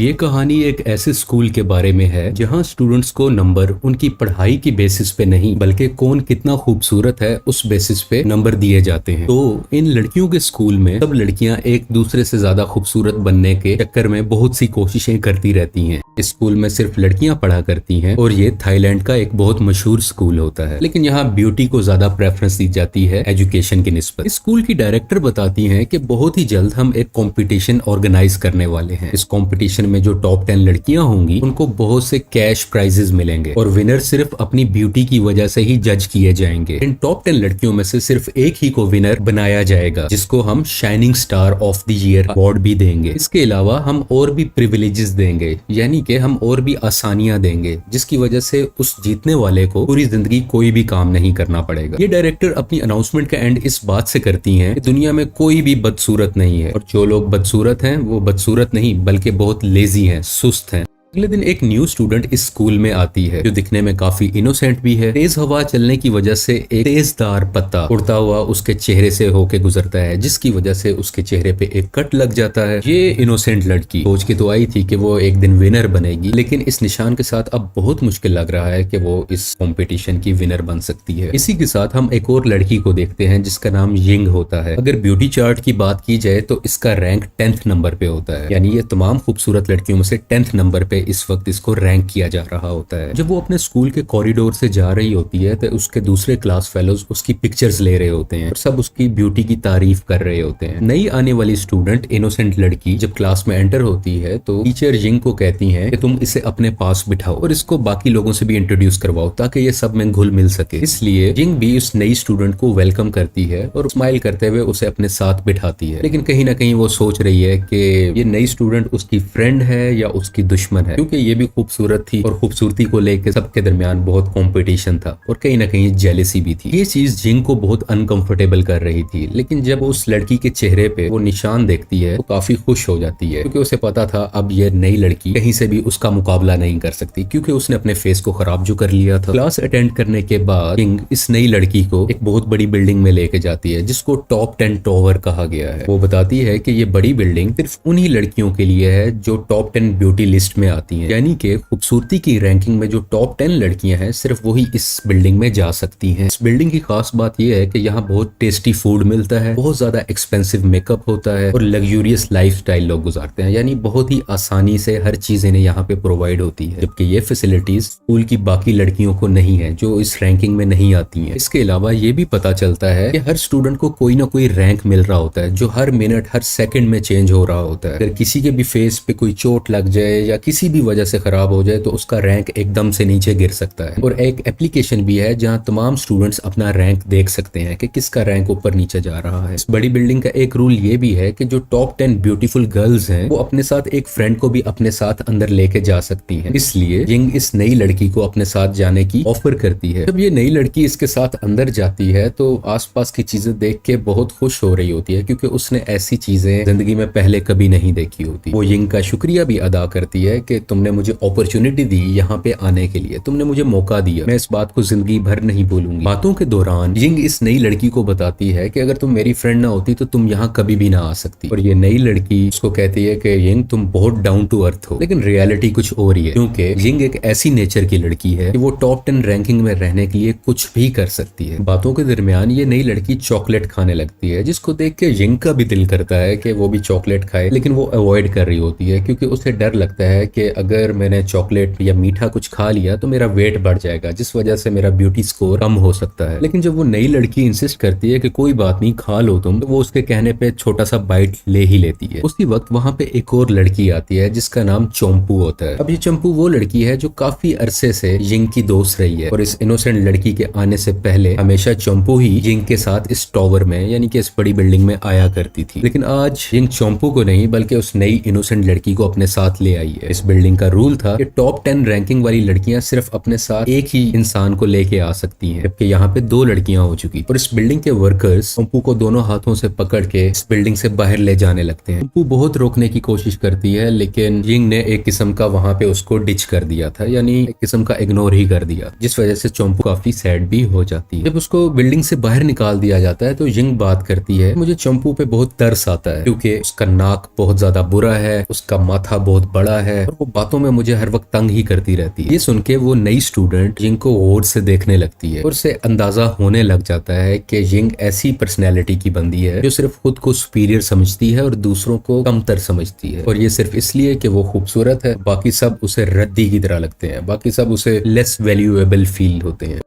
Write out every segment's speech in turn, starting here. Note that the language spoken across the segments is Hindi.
ये कहानी एक ऐसे स्कूल के बारे में है जहां स्टूडेंट्स को नंबर उनकी पढ़ाई की बेसिस पे नहीं बल्कि कौन कितना खूबसूरत है उस बेसिस पे नंबर दिए जाते हैं। तो इन लड़कियों के स्कूल में सब लड़कियां एक दूसरे से ज्यादा खूबसूरत बनने के चक्कर में बहुत सी कोशिशें करती रहती हैं। इस स्कूल में सिर्फ लड़कियां पढ़ा करती हैं और ये थाईलैंड का एक बहुत मशहूर स्कूल होता है, लेकिन यहाँ ब्यूटी को ज्यादा प्रेफरेंस दी जाती है एजुकेशन की निस्बत। इस स्कूल की डायरेक्टर बताती हैं कि बहुत ही जल्द हम एक कंपटीशन ऑर्गेनाइज करने वाले हैं। इस कंपटीशन में जो टॉप 10 लड़कियां होंगी उनको बहुत से कैश प्राइजेस मिलेंगे और विनर सिर्फ अपनी ब्यूटी की वजह से ही जज किए जाएंगे। इन टॉप 10 लड़कियों में से सिर्फ एक ही को विनर बनाया जाएगा, जिसको हम shining star of the year award भी देंगे। इसके अलावा हम और भी प्रिविलेजेस देंगे, यानी कि हम और भी आसानियां देंगे, जिसकी वजह से उस जीतने वाले को पूरी जिंदगी कोई भी काम नहीं करना पड़ेगा। ये डायरेक्टर अपनी अनाउंसमेंट का एंड इस बात से करती हैं कि दुनिया में कोई भी बदसूरत नहीं है और जो लोग बदसूरत हैं वो बदसूरत नहीं बल्कि बहुत लेजी हैं, सुस्त हैं। अगले दिन एक न्यू स्टूडेंट इस स्कूल में आती है जो दिखने में काफी इनोसेंट भी है। तेज हवा चलने की वजह से एक तेजदार पत्ता उड़ता हुआ उसके चेहरे से होके गुजरता है, जिसकी वजह से उसके चेहरे पे एक कट लग जाता है। ये इनोसेंट लड़की सोच के तो आई थी कि वो एक दिन विनर बनेगी, लेकिन इस निशान के साथ अब बहुत मुश्किल लग रहा है कि वो इस कॉम्पिटिशन की विनर बन सकती है। इसी के साथ हम एक और लड़की को देखते हैं जिसका नाम यिंग होता है। अगर ब्यूटी चार्ट की बात की जाए तो इसका रैंक 10th नंबर पे होता है, यानी ये तमाम खूबसूरत लड़कियों में से 10th नंबर पे इस वक्त इसको रैंक किया जा रहा होता है। जब वो अपने स्कूल के कॉरिडोर से जा रही होती है तो उसके दूसरे क्लास फेलोज उसकी पिक्चर्स ले रहे होते हैं और सब उसकी ब्यूटी की तारीफ कर रहे होते हैं। नई आने वाली स्टूडेंट इनोसेंट लड़की जब क्लास में एंटर होती है तो टीचर जिंग को कहती है कि तुम इसे अपने पास बिठाओ और इसको बाकी लोगों से भी इंट्रोड्यूस करवाओ ताकि ये सब में घुल मिल सके। इसलिए जिंग भी उस नई स्टूडेंट को वेलकम करती है और स्माइल करते हुए उसे अपने साथ बिठाती है, लेकिन कहीं ना कहीं वो सोच रही है कि ये नई स्टूडेंट उसकी फ्रेंड है या उसकी दुश्मन है, क्योंकि ये भी खूबसूरत थी और खूबसूरती को लेकर सबके दरमियान बहुत कंपटीशन था और कहीं ना कहीं जेलेसी भी थी। ये चीज जिंग को बहुत अनकंफर्टेबल कर रही थी, लेकिन जब उस लड़की के चेहरे पे वो निशान देखती है तो काफी खुश हो जाती है, क्योंकि उसे पता था अब ये नई लड़की कहीं से भी उसका मुकाबला नहीं कर सकती, क्योंकि उसने अपने फेस को खराब जो कर लिया था। क्लास अटेंड करने के बाद जिंग इस नई लड़की को एक बहुत बड़ी बिल्डिंग में लेके जाती है जिसको टॉप 10 टॉवर कहा गया है। वो बताती है कि ये बड़ी बिल्डिंग सिर्फ उन्हीं लड़कियों के लिए है जो टॉप 10 ब्यूटी लिस्ट में आती हैं, यानी कि खूबसूरती की रैंकिंग में जो टॉप 10 लड़कियां हैं सिर्फ वही इस बिल्डिंग में जा सकती हैं। इस बिल्डिंग की खास बात यह है कि यहाँ बहुत टेस्टी फूड मिलता है, बहुत ज्यादा एक्सपेंसिव मेकअप होता है और लग्जूरियस लाइफस्टाइल लोग गुजारते हैं, यानी बहुत ही आसानी से हर चीज इन्हें यहाँ पे प्रोवाइड होती है, जबकि ये फैसिलिटीज स्कूल की बाकी लड़कियों को नहीं है जो इस रैंकिंग में नहीं आती है। इसके अलावा ये भी पता चलता है कि हर स्टूडेंट को कोई ना कोई रैंक मिल रहा होता है जो हर मिनट हर सेकंड में चेंज हो रहा होता है। अगर किसी के भी फेस पे कोई चोट लग जाए या किसी भी वजह से खराब हो जाए तो उसका रैंक एकदम से नीचे गिर सकता है। और एक एप्लीकेशन भी है जहां तमाम स्टूडेंट्स अपना रैंक देख सकते हैं कि किसका रैंक ऊपर नीचे जा रहा है। इस बड़ी बिल्डिंग का एक रूल ये भी है कि जो टॉप 10 ब्यूटीफुल गर्ल्स हैं वो अपने साथ एक फ्रेंड को भी अपने साथ अंदर लेके जा सकती हैं। इसलिए जिंग इस नई लड़की को अपने साथ जाने की ऑफर करती है। जब ये नई लड़की इसके साथ अंदर जाती है तो आसपास की चीजें देख के बहुत खुश हो रही होती है, क्योंकि उसने ऐसी चीजें जिंदगी में पहले कभी नहीं देखी होती। वो जिंग का शुक्रिया भी अदा करती है कि तुमने मुझे अपॉर्चुनिटी दी यहाँ पे आने के लिए, तुमने मुझे मौका दिया, मैं इस बात को जिंदगी भर नहीं भूलूंगी। बातों के दौरान जिंग इस नई लड़की को बताती है कि अगर तुम मेरी फ्रेंड ना होती तो तुम यहाँ कभी भी ना आ सकती। और ये नई लड़की उसको कहती है कि जिंग तुम बहुत डाउन टू अर्थ हो, लेकिन रियलिटी कुछ और ही है, क्योंकि जिंग एक ऐसी नेचर की लड़की है कि वो टॉप 10 रैंकिंग में रहने के लिए कुछ भी कर सकती है। बातों के दरमियान ये नई लड़की चॉकलेट खाने लगती है, जिसको देख के जिंग का भी दिल करता है कि वो भी चॉकलेट खाए, लेकिन वो अवॉइड कर रही होती है क्योंकि उसे डर लगता है कि अगर मैंने चॉकलेट या मीठा कुछ खा लिया तो मेरा वेट बढ़ जाएगा, जिस वजह से मेरा ब्यूटी स्कोर कम हो सकता है। लेकिन जब वो नई लड़की इंसिस्ट करती है कि कोई बात नहीं खा लो तुम, तो वो उसके कहने पे छोटा सा बाइट ले ही लेती है। उसी वक्त वहां पे एक और लड़की आती है जिसका नाम चोम्पू होता है। अब ये चंपू वो लड़की है जो काफी अरसे से जिंग की दोस्त रही है और इस इनोसेंट लड़की के आने से पहले हमेशा चंपू ही जिंग के साथ इस टॉवर में यानी कि इस बड़ी बिल्डिंग में आया करती थी। लेकिन आज जिंग चंपू को नहीं बल्कि उस नई इनोसेंट लड़की को अपने साथ ले आई है। इस बिल्डिंग का रूल था कि टॉप 10 रैंकिंग वाली लड़कियां सिर्फ अपने साथ एक ही इंसान को लेके आ सकती हैं, जबकि यहाँ पे 2 लड़कियां हो चुकी और इस बिल्डिंग के वर्कर्स चंपू को दोनों हाथों से पकड़ के इस बिल्डिंग से बाहर ले जाने लगते हैं। चंपू बहुत रोकने की कोशिश करती है, लेकिन जिंग ने एक किस्म का वहां पे उसको डिच कर दिया था, यानी एक किस्म का इग्नोर ही कर दिया, जिस वजह से चंपू काफी सैड भी हो जाती है। जब उसको बिल्डिंग से बाहर निकाल दिया जाता है तो जिंग बात करती है, मुझे चंपू पे बहुत तरस आता है क्योंकि उसका नाक बहुत ज्यादा बुरा है, उसका माथा बहुत बड़ा है और वो बातों में मुझे हर वक्त तंग ही करती रहती है। ये सुन के वो नई स्टूडेंट जिंग को गौर से देखने लगती है और उसे अंदाजा होने लग जाता है कि जिंग ऐसी पर्सनैलिटी की बंदी है जो सिर्फ खुद को सुपीरियर समझती है और दूसरों को कमतर समझती है, और ये सिर्फ इसलिए कि वो खूबसूरत है, बाकी सब उसे रद्दी की तरह लगते हैं, बाकी सब उसे लेस वैल्यूएबल फील होते हैं।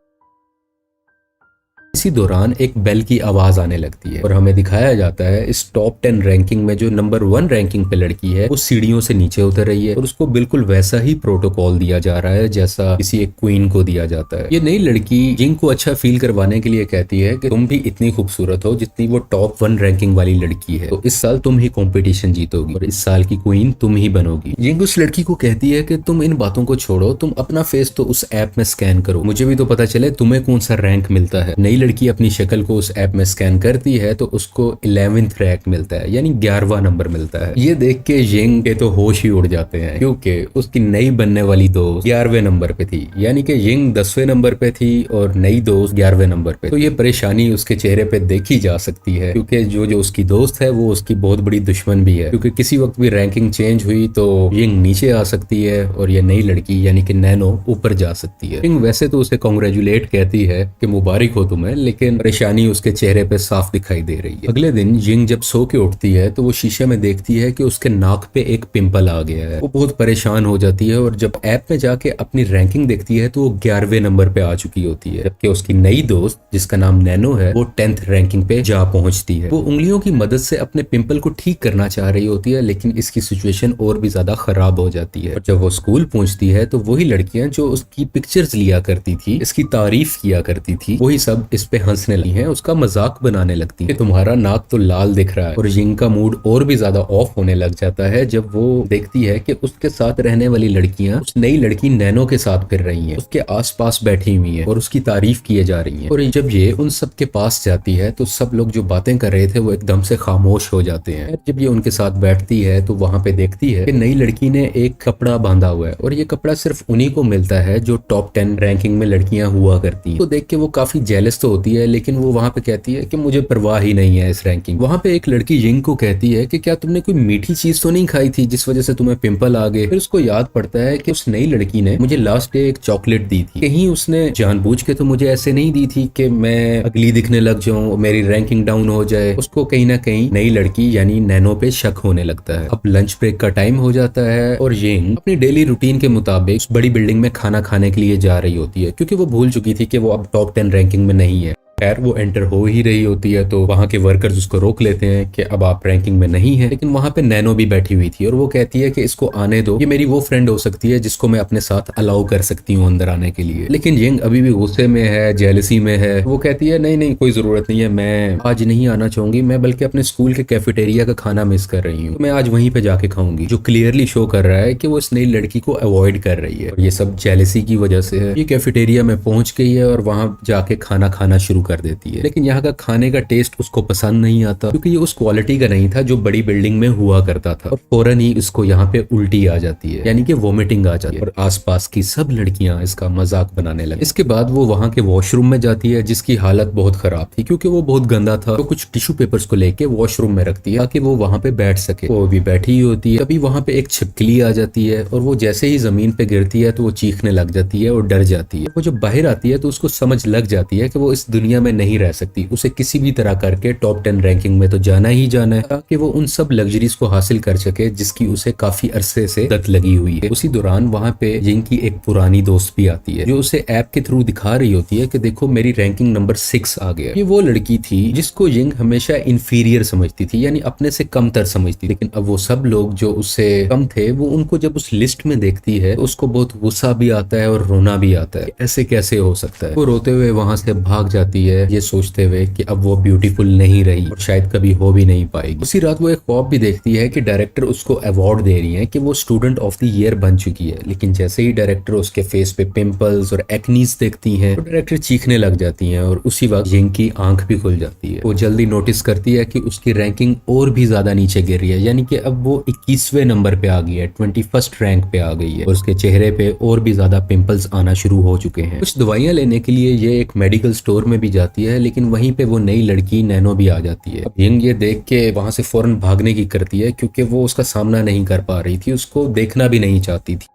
इसी दौरान एक बेल की आवाज आने लगती है और हमें दिखाया जाता है इस टॉप 10 रैंकिंग में जो नंबर 1 रैंकिंग पे लड़की है वो सीढ़ियों से नीचे उतर रही है और उसको बिल्कुल वैसा ही प्रोटोकॉल दिया जा रहा है जैसा किसी एक क्वीन को दिया जाता है। ये नई लड़की जिंग को अच्छा फील करवाने के लिए कहती है कि तुम भी इतनी खूबसूरत हो जितनी वो टॉप 1 रैंकिंग वाली लड़की है, तो इस साल तुम ही कॉम्पिटिशन जीतोगी और इस साल की क्वीन तुम ही बनोगी। जिंग उस लड़की को कहती है कि तुम इन बातों को छोड़ो, तुम अपना फेस तो उस ऐप में स्कैन करो, मुझे भी तो पता चले तुम्हें कौन सा रैंक मिलता है। नई लड़की अपनी शक्ल को उस ऐप में स्कैन करती है तो उसको 11th रैंक मिलता है, यानी 11वां नंबर मिलता है। ये देख के जिंग के तो होश ही उड़ जाते हैं क्योंकि उसकी नई बनने वाली दोस्त 11वें नंबर पे थी, यानी कि जिंग 10वें नंबर पे थी और नई दोस्त 11वें नंबर पे। तो ये परेशानी उसके चेहरे पे देखी जा सकती है क्योंकि जो उसकी दोस्त है वो उसकी बहुत बड़ी दुश्मन भी है, क्योंकि किसी वक्त भी रैंकिंग चेंज हुई तो जिंग नीचे आ सकती है और ये नई लड़की यानी कि नैनो ऊपर जा सकती है। जिंग वैसे तो उसे कांग्रेचुलेट कहती है कि मुबारक हो तुम्हें, लेकिन परेशानी उसके चेहरे पे साफ दिखाई दे रही है। अगले दिन जिंग जब सो के उठती है तो वो शीशे में देखती है कि उसके नाक पे एक पिंपल आ गया है। वो बहुत परेशान हो जाती है और जब ऐप में जाके अपनी रैंकिंग देखती है तो वो 11वें नंबर पे आ चुकी होती है, जबकि उसकी नई दोस्त जिसका नाम नैनो है वो 10th रैंकिंग पे जा पहुंचती है। वो उंगलियों की मदद से अपने पिंपल को ठीक करना चाह रही होती है, लेकिन इसकी सिचुएशन और भी ज्यादा खराब हो जाती है। और जब वो स्कूल पहुंचती है तो वही लड़कियां जो उसकी पिक्चर्स लिया करती थी, इसकी तारीफ किया करती थी, वही सब इस पे हंसने लगी हैं, उसका मजाक बनाने लगती है। तुम्हारा नाक तो लाल दिख रहा है। और जिंग का मूड और भी ज्यादा ऑफ होने लग जाता है जब वो देखती है कि उसके साथ रहने वाली लड़कियां उस नई लड़की नैनो के साथ फिर रही हैं, उसके आसपास बैठी हुई हैं और उसकी तारीफ किए जा रही हैं। और जब ये उन सब के पास जाती है तो सब लोग जो बातें कर रहे थे वो एकदम से खामोश हो जाते हैं। जब ये उनके साथ बैठती है तो वहां पे देखती है कि नई लड़की ने एक कपड़ा बांधा हुआ है और ये कपड़ा सिर्फ उन्हीं को मिलता है जो टॉप 10 रैंकिंग में लड़कियां हुआ करती हैं। तो देख के वो काफी जेलस तो होती है, लेकिन वो वहां पे कहती है कि मुझे परवाह ही नहीं है इस रैंकिंग। वहां पे एक लड़की जिंग को कहती है कि क्या तुमने कोई मीठी चीज तो नहीं खाई थी जिस वजह से तुम्हें पिंपल आ गए। फिर उसको याद पड़ता है कि उस नई लड़की ने मुझे लास्ट डे एक चॉकलेट दी थी, कहीं उसने जानबूझ के तो मुझे ऐसे नहीं दी थी कि मैं अगली दिखने लग जाऊं, मेरी रैंकिंग डाउन हो जाए। उसको कहीं ना कहीं नई लड़की यानी नैनो पे शक होने लगता है। अब लंच ब्रेक का टाइम हो जाता है और जिंग अपनी डेली रूटीन के मुताबिक उस बड़ी बिल्डिंग में खाना खाने के लिए जा रही होती है, क्योंकि वो भूल चुकी थी कि वो अब टॉप 10 रैंकिंग में नहीं है। खैर वो एंटर हो ही रही होती है तो वहां के वर्कर्स उसको रोक लेते हैं कि अब आप रैंकिंग में नहीं है। लेकिन वहां पे नैनो भी बैठी हुई थी और वो कहती है कि इसको आने दो, ये मेरी वो फ्रेंड हो सकती है जिसको मैं अपने साथ अलाउ कर सकती हूँ अंदर आने के लिए। लेकिन जिंग अभी भी गुस्से में है, जेलसी में है। वो कहती है नहीं नहीं कोई जरूरत नहीं है, मैं आज नहीं आना चाहूंगी, मैं बल्कि अपने स्कूल के कैफेटेरिया का खाना मिस कर रही हूँ, मैं आज वहीं पे जाके खाऊंगी। जो क्लियरली शो कर रहा है कि वो इस नई लड़की को अवॉइड कर रही है और ये सब जेलसी की वजह से है। ये कैफेटेरिया में पहुंच गई है और वहां जाके खाना खाना शुरू कर देती है, लेकिन यहाँ का खाने का टेस्ट उसको पसंद नहीं आता क्योंकि ये उस क्वालिटी का नहीं था जो बड़ी बिल्डिंग में हुआ करता था। और फौरन ही इसको यहाँ पे उल्टी आ जाती है, यानी कि वोमिटिंग आ जाती है और आसपास की सब लड़कियां इसका मजाक बनाने लगी। इसके बाद वो वहां के वॉशरूम में जाती है जिसकी हालत बहुत खराब थी क्योंकि वो बहुत गंदा था। तो कुछ टिश्यू पेपर्स को लेके वॉशरूम में रखती है ताकि वो वहां पे बैठ सके। वो भी बैठी ही होती है, तभी वहां पे एक छिपकली आ जाती है और वो जैसे ही जमीन पे गिरती है तो वो चीखने लग जाती है और डर जाती है। वो जब बाहर आती है तो उसको समझ लग जाती है कि वो इस दुनिया में नहीं रह सकती, उसे किसी भी तरह करके टॉप 10 रैंकिंग में तो जाना ही जाना है ताकि वो उन सब लग्जरीज को हासिल कर सके जिसकी उसे काफी अरसे से लत लगी हुई है। उसी दौरान वहां पे जिंग की एक पुरानी दोस्त भी आती है जो उसे ऐप के थ्रू दिखा रही होती है कि देखो मेरी रैंकिंग नंबर 6 आ गया। ये वो लड़की थी जिसको जिंग हमेशा इंफीरियर समझती थी, यानी अपने से कमतर समझती। लेकिन अब वो सब लोग जो उससे कम थे वो उनको जब उस लिस्ट में देखती है तो उसको बहुत गुस्सा भी आता है और रोना भी आता है, ऐसे कैसे हो सकता है। वो रोते हुए वहां से भाग जाती जाती है ये सोचते हुए कि अब वो ब्यूटीफुल नहीं रही और शायद कभी हो भी नहीं पाएगी। उसी रात वो एक ख्वाब भी देखती है कि डायरेक्टर उसको अवार्ड दे रही है कि वो स्टूडेंट ऑफ द ईयर बन चुकी है। लेकिन जैसे ही डायरेक्टर उसके फेस पे पिंपल्स और एक्नीज देखती हैं तो डायरेक्टर चीखने लग जाती हैं और उसी वक्त जिंग की आंख भी खुल जाती है। वो जल्दी नोटिस करती है कि उसकी रैंकिंग और भी ज्यादा नीचे गिर रही है, यानी कि अब वो 21वें नंबर पे आ गई है, 21st रैंक पे आ गई है और उसके चेहरे पे और भी ज्यादा पिंपल्स आना शुरू हो चुके हैं। कुछ दवाइयां लेने के लिए ये एक मेडिकल स्टोर में भी जाती है, लेकिन वहीं पे वो नई लड़की नैनो भी आ जाती है। अब यिंग ये देख के वहां से फौरन भागने की करती है क्योंकि वो उसका सामना नहीं कर पा रही थी, उसको देखना भी नहीं चाहती थी।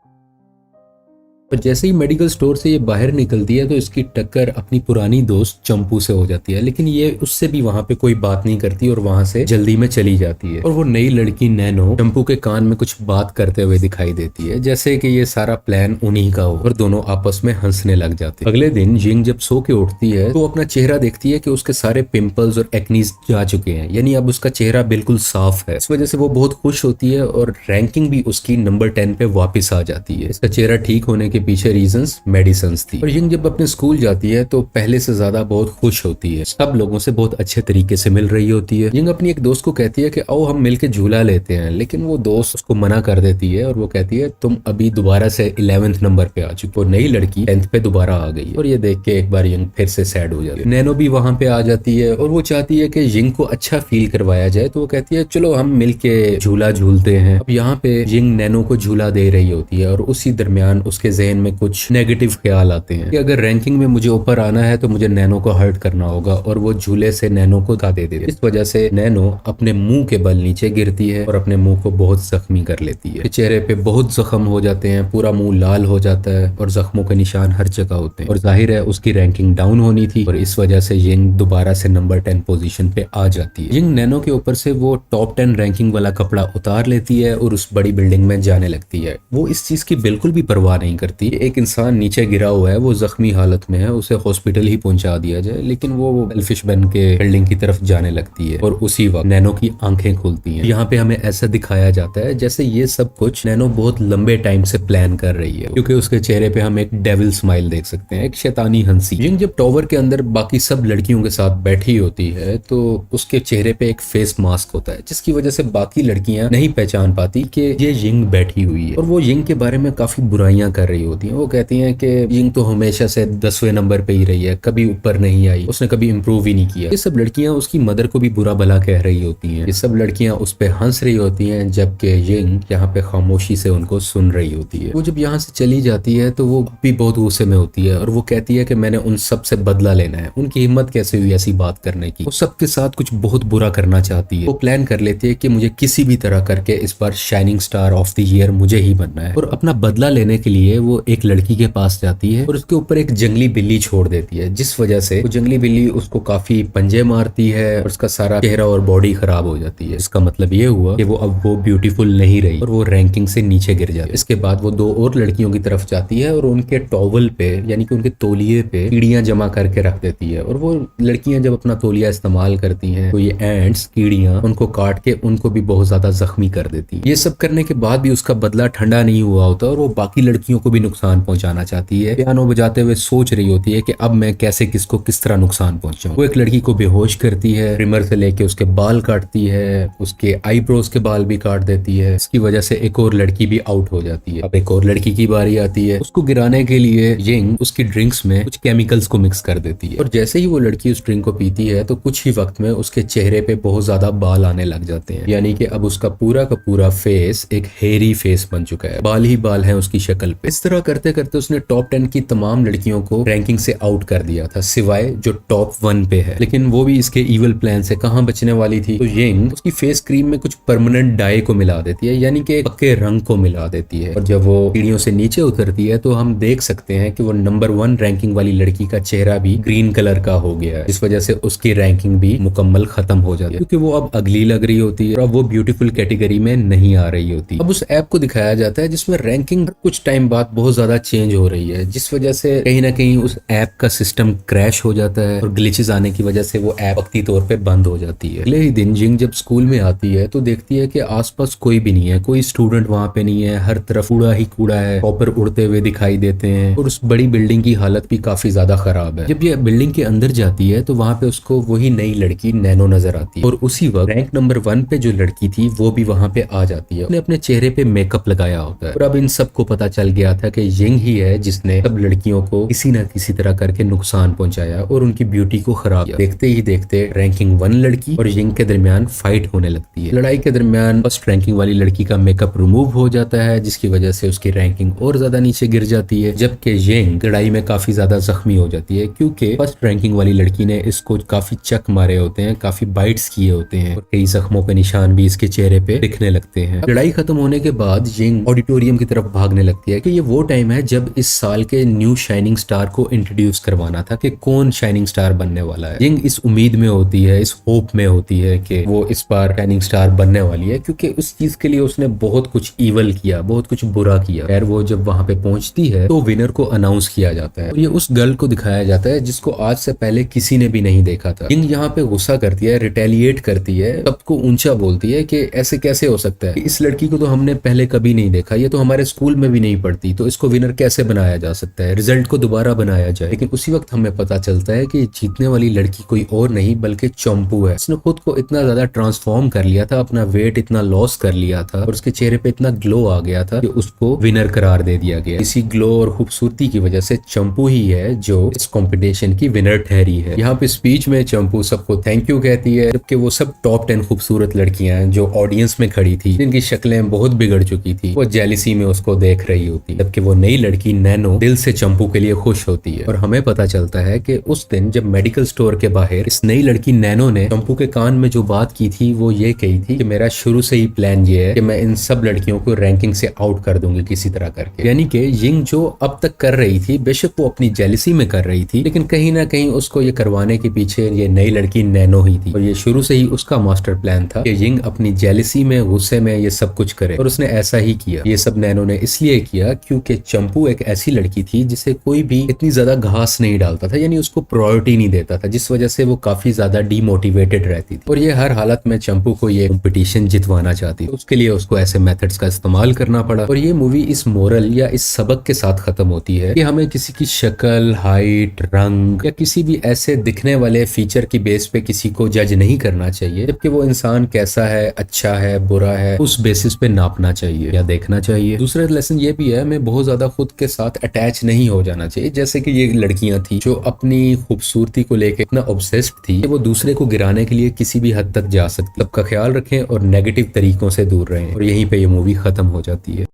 पर जैसे ही मेडिकल स्टोर से ये बाहर निकलती है तो इसकी टक्कर अपनी पुरानी दोस्त चंपू से हो जाती है, लेकिन ये उससे भी वहां पे कोई बात नहीं करती और वहां से जल्दी में चली जाती है। और वो नई लड़की नैनो चंपू के कान में कुछ बात करते हुए दिखाई देती है, जैसे कि ये सारा प्लान उन्हीं का हो, और दोनों आपस में हंसने लग जाते हैं। अगले दिन जिंग जब सो के उठती है तो अपना चेहरा देखती है कि उसके सारे पिंपल्स और एक्नीज जा चुके हैं, यानी अब उसका चेहरा बिल्कुल साफ है। इस वजह से वो बहुत खुश होती है और रैंकिंग भी उसकी नंबर 10 पे वापस आ जाती है। इसका चेहरा ठीक होने के पीछे रीजंस मेडिसिन्स थी। और यिंग जब अपने स्कूल जाती है तो पहले से ज्यादा बहुत खुश होती है, सब लोगों से बहुत अच्छे तरीके से मिल रही होती है। यिंग अपनी एक दोस्त को कहती है कि आओ हम मिलके झूला लेते हैं, लेकिन वो दोस्त उसको मना कर देती है और वो कहती है तुम अभी दोबारा से 11th नंबर पे आ चुकी हो। नई लड़की 10th पे दोबारा आ गई और ये देख के एक बार यिंग फिर से सैड हो जाती है। नैनो भी वहां पे आ जाती है और वो चाहती है कि यिंग को अच्छा फील करवाया जाए, तो वो कहती है चलो हम मिलके झूला झूलते हैं। अब यहाँ पे यिंग नैनो को झूला दे रही होती है और उसी दरमियान उसके जहन में कुछ नेगेटिव ख्याल आते हैं कि अगर रैंकिंग में मुझे ऊपर आना है तो मुझे नैनो को हर्ट करना होगा, और वो झूले से नैनो को धक्का दे देती है। इस वजह से नैनो अपने मुंह के बल नीचे गिरती है और अपने मुंह को बहुत जख्मी कर लेती है। चेहरे पे बहुत जख्म हो जाते हैं, पूरा मुंह लाल हो जाता है और जख्मों के निशान हर जगह होते हैं, और जाहिर है उसकी रैंकिंग डाउन होनी थी और इस वजह से यिंग दोबारा से नंबर 10 पोजीशन पे आ जाती है। यिंग नैनो के ऊपर से वो टॉप 10 रैंकिंग वाला कपड़ा उतार लेती है और उस बड़ी बिल्डिंग में जाने लगती है। वो इस चीज की बिल्कुल भी परवाह नहीं करती। एक इंसान नीचे गिरा हुआ है, वो जख्मी हालत में है, उसे हॉस्पिटल ही पहुंचा दिया जाए, लेकिन वो सेल्फिश बन के बिल्डिंग की तरफ जाने लगती है और उसी वक्त नैनो की आंखें खुलती हैं। यहाँ पे हमें ऐसा दिखाया जाता है जैसे ये सब कुछ नैनो बहुत लंबे टाइम से प्लान कर रही है, क्योंकि उसके चेहरे पे हम एक डेविल स्माइल देख सकते हैं, एक शैतानी हंसी। यिंग जब टॉवर के अंदर बाकी सब लड़कियों के साथ बैठी होती है तो उसके चेहरे पे एक फेस मास्क होता है, जिसकी वजह से बाकी लड़कियां नहीं पहचान पाती कि ये यिंग बैठी हुई है, और वो यिंग के बारे में काफी बुराइयां कर रही होती हैं। वो कहती हैं कि यिंग तो हमेशा से 10वें नंबर पे ही रही है, कभी ऊपर नहीं आई, उसने कभी इम्प्रूव ही नहीं किया। ये सब लड़कियां उसकी मदर को भी बुरा भला कह रही होती हैं, ये सब लड़कियां उस पे हंस रही होती हैं, जबकि यिंग यहाँ पे खामोशी से उनको सुन रही होती है। वो जब यहाँ से चली जाती है तो वो भी बहुत गुस्से में होती है और वो कहती है कि मैंने उन सब से बदला लेना है। उनकी हिम्मत कैसे हुई ऐसी बात करने की। वो सबके साथ कुछ बहुत बुरा करना चाहती है। वो प्लान कर लेती है कि मुझे किसी भी तरह करके इस बार shining star of the year मुझे ही बनना है, और अपना बदला लेने के लिए वो एक लड़की के पास जाती है और उसके ऊपर एक जंगली बिल्ली छोड़ देती है, जिस वजह से वो जंगली बिल्ली उसको काफी पंजे मारती है और उसका सारा चेहरा और बॉडी खराब हो जाती है। इसका मतलब ये हुआ कि वो अब वो ब्यूटीफुल नहीं रही और वो रैंकिंग से नीचे गिर जाती है। इसके बाद वो दो और लड़कियों की तरफ जाती है और उनके टॉवल पे यानी कि उनके तौलिए पे कीड़ियां जमा करके रख देती है, और वो लड़कियां जब अपना तौलिया इस्तेमाल करती हैं तो ये एंट्स कीड़ियां उनको काट के उनको भी बहुत ज्यादा जख्मी कर देती है। ये सब करने के बाद भी उसका बदला ठंडा नहीं हुआ होता और वो बाकी लड़कियों को भी नुकसान पहुंचाना चाहती है। पियानो बजाते हुए सोच रही होती है कि अब मैं कैसे किसको किस तरह नुकसान पहुंचाऊं। वो एक लड़की को बेहोश करती है, ट्रिमर से लेके उसके बाल काटती है, उसके आईब्रोज के बाल भी काट देती है। इसकी वजह से एक और लड़की भी आउट हो जाती है। अब एक और लड़की की बारी आती है। उसको गिराने के लिए यिंग उसकी ड्रिंक्स में कुछ केमिकल्स को मिक्स कर देती है, और जैसे ही वो लड़की उस ड्रिंक को पीती है तो कुछ ही वक्त में उसके चेहरे पे बहुत ज्यादा बाल आने लग जाते हैं, यानी कि अब उसका पूरा का पूरा फेस एक हेयरी फेस बन चुका है, बाल ही बाल हैं उसकी शक्ल पे। इस तरह करते करते उसने टॉप 10 की तमाम लड़कियों को रैंकिंग से आउट कर दिया था, सिवाय जो टॉप 1 पे है। लेकिन वो भी इसके इवल प्लान से कहां बचने वाली थी। तो यिंग उसकी फेस क्रीम में कुछ परमानेंट डाई को मिला देती है, यानी कि पक्के रंग को मिला देती है, और जब वो सीढ़ियों से नीचे उतरती है तो हम देख सकते हैं कि वो नंबर 1 रैंकिंग वाली लड़की का चेहरा भी ग्रीन कलर का हो गया है, इस वजह से उसकी रैंकिंग भी मुकम्मल खत्म हो जाती है, क्योंकि वो अब अगली लग रही होती है और अब वो ब्यूटीफुल कैटेगरी में नहीं आ रही होती। अब उस ऐप को दिखाया जाता है जिसमें रैंकिंग कुछ टाइम बाद बहुत ज्यादा चेंज हो रही है, जिस वजह से कहीं ना कहीं उस ऐप का सिस्टम क्रैश हो जाता है और ग्लिचेस आने की वजह से वो ऐप वक्ती तौर पे बंद हो जाती है। अगले ही दिन जिंग जब स्कूल में आती है तो देखती है कि आसपास कोई भी नहीं है, कोई स्टूडेंट वहां पे नहीं है, हर तरफ कूड़ा ही कूड़ा है, हॉपर उड़ते हुए दिखाई देते हैं और उस बड़ी बिल्डिंग की हालत भी काफी ज्यादा खराब है। जब ये बिल्डिंग के अंदर जाती है तो वहां पे उसको वही नई लड़की नैनो नजर आती है और उसी वक्त रैंक नंबर 1 पे जो लड़की थी वो भी वहां पे आ जाती है। उसने अपने चेहरे पे मेकअप लगाया होता है और अब इन सबको पता चल गया था कि यिंग ही है जिसने सब लड़कियों को किसी न किसी तरह करके नुकसान पहुंचाया और उनकी ब्यूटी को खराब किया। देखते ही देखते रैंकिंग 1 लड़की और यिंग के दरमियान फाइट होने लगती है। लड़ाई के दरमियान फर्स्ट रैंकिंग वाली लड़की का मेकअप रिमूव हो जाता है, जिसकी वजह से उसकी रैंकिंग और ज्यादा नीचे गिर जाती है, जबकि यिंग लड़ाई में काफी ज्यादा जख्मी हो जाती है क्योंकि फर्स्ट रैंकिंग वाली लड़की ने इसको काफी चक मारे होते हैं, काफी बाइट्स किए होते हैं और कई जख्मों के निशान भी इसके चेहरे पे दिखने लगते हैं। लड़ाई खत्म होने के बाद यिंग ऑडिटोरियम की तरफ भागने लगती है कि ये वो टाइम है जब इस साल के न्यू शाइनिंग स्टार को इंट्रोड्यूस करवाना था कि कौन शाइनिंग स्टार बनने वाला है। यिंग इस उम्मीद में होती है, इस होप में होती है कि वो इस बार शाइनिंग स्टार बनने वाली है क्योंकि उस चीज के लिए उसने बहुत कुछ ईवल किया, बहुत कुछ बुरा किया। खैर वो जब वहां पे पहुंचती है तो विनर को अनाउंस किया जाता है और ये उस गर्ल को दिखाया जाता है जिसको आज से पहले किसी ने भी नहीं देखा था। यिंग यहाँ पे गुस्सा करती है, रिटेलिएट करती है, सबको ऊंचा बोलती है कि ऐसे कैसे हो सकता है, इस लड़की को तो हमने पहले कभी नहीं देखा, ये तो हमारे स्कूल में भी नहीं पढ़ती, तो इसको विनर कैसे बनाया जा सकता है, रिजल्ट को दोबारा बनाया जाए। लेकिन उसी वक्त हमें पता चलता है कि जीतने वाली लड़की कोई और नहीं बल्कि चंपू है। उसने खुद को इतना ज्यादा ट्रांसफॉर्म कर लिया था, अपना वेट इतना लॉस कर लिया था और उसके चेहरे पे इतना ग्लो आ गया था कि उसको विनर करार दे दिया गया। इसी ग्लो और खूबसूरती की वजह से चंपू ही है जो इस कंपटीशन की विनर ठहरी है। यहाँ पे स्पीच में चंपू सबको थैंक यू कहती है, जबकि वो सब टॉप 10 खूबसूरत लड़कियां जो ऑडियंस में खड़ी थी, जिनकी शक्लें बहुत बिगड़ चुकी थी, वो जेलिसी में उसको देख रही होती, जबकि वो नई लड़की नैनो दिल से चंपू के लिए खुश होती है। और हमें पता चलता है कि उस दिन जब मेडिकल स्टोर के बाहर इस नई लड़की नैनो ने चंपू के कान में जो बात की थी वो ये कही थी कि मेरा शुरू से ही प्लान ये है कि मैं इन सब लड़कियों को रैंकिंग से आउट कर दूंगी किसी तरह करके। यानी कि यिंग जो अब तक कर रही थी, बेशक वो अपनी जेलिसी में कर रही थी, लेकिन कहीं ना कहीं उसको ये करवाने के पीछे ये नई लड़की नैनो ही थी और ये शुरू से ही उसका मास्टर प्लान था कि यिंग अपनी जेलिसी में, गुस्से में ये सब कुछ करे और उसने ऐसा ही किया। ये सब नैनो ने इसलिए किया क्योंकि चंपू एक ऐसी लड़की थी जिसे कोई भी इतनी ज्यादा घास नहीं डालता था, यानी उसको प्रायोरिटी नहीं देता था, जिस वजह से वो काफी ज्यादा डीमोटिवेटेड रहती थी और ये हर हालत में चंपू को ये कंपटीशन जितवाना चाहती थी। उसके लिए उसको ऐसे मेथड्स का इस्तेमाल करना पड़ा और ये मूवी इस मोरल या इस सबक के साथ खत्म होती है कि हमें किसी की शक्ल, हाइट, रंग या किसी भी ऐसे दिखने वाले फीचर की बेस पे किसी को जज नहीं करना चाहिए, जबकि वो इंसान कैसा है, अच्छा है, बुरा है, उस बेसिस पे नापना चाहिए या देखना चाहिए। दूसरा लेसन ये भी है, हमें बहुत ज्यादा खुद के साथ अटैच नहीं हो जाना चाहिए, जैसे कि ये लड़कियां थी जो अपनी खूबसूरती को लेकर इतना ऑब्सेस्ड थी कि वो दूसरे को गिराने के लिए किसी भी हद तक जा सकती। सबका ख्याल रखें और नेगेटिव तरीकों से दूर रहें और यहीं पे ये मूवी खत्म हो जाती है।